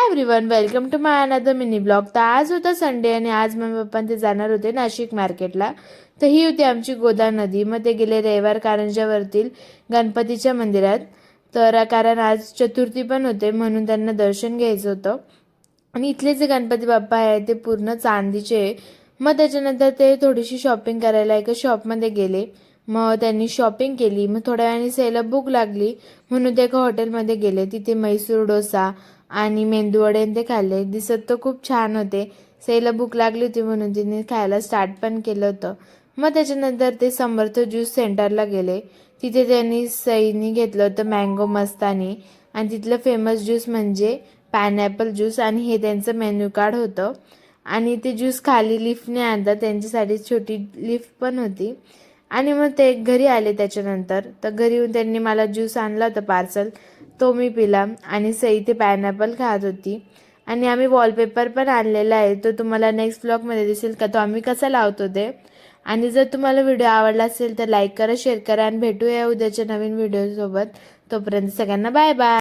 Everyone, welcome to my another mini blog. तर आज होता संडे आणि आज मम्मी पप्पा ते जाणार होते नाशिक मार्केटला. तर ही होती आमची गोदा नदी. मग ते गेले रविवार कारंजावरतील गणपतीच्या मंदिरात. तर कारण आज चतुर्थी पण होते म्हणून त्यांना दर्शन घ्यायचं होतं. आणि इथले जे गणपती बाप्पा आहे ते पूर्ण चांदीचे. मग त्याच्यानंतर ते थोडीशी शॉपिंग करायला एका शॉपमध्ये गेले. मग त्यांनी शॉपिंग केली. मग थोड्या वेळाने सईला भूक लागली म्हणून ते एका हॉटेलमध्ये गेले. तिथे म्हैसूर डोसा आणि मेंदूवडे ते खाल्ले. दिसत तर खूप छान होते. सईला भूक लागली होती म्हणून तिने खायला स्टार्ट पण केलं होतं. मग त्याच्यानंतर ते समर्थ ज्यूस सेंटरला गेले. तिथे त्यांनी सईनी घेतलं होतं मँगो मस्तानी आणि तिथलं फेमस ज्यूस म्हणजे पायनॅपल ज्यूस आणि हे त्यांचं मेन्यू कार्ड होतं. आणि ते ज्यूस खाली लिफ्टने आणतात, त्यांच्यासाठी छोटी लिफ्ट पण होती. आणि मग ते घरी आले त्याच्यानंतर. तर घरी येऊन त्यांनी मला ज्यूस आणला होता पार्सल, तो मी पिला आणि सई ते पायनॅपल खात होती. आणि आम्ही वॉलपेपर पण आणलेला आहे, तो तुम्हाला नेक्स्ट ब्लॉगमध्ये दिसेल का तो आम्ही कसा लावतो ते. आणि जर तुम्हाला व्हिडिओ आवडला असेल तर लाईक करा, शेअर करा आणि भेटूया उद्याच्या नवीन व्हिडिओसोबत. तोपर्यंत सगळ्यांना बाय बाय.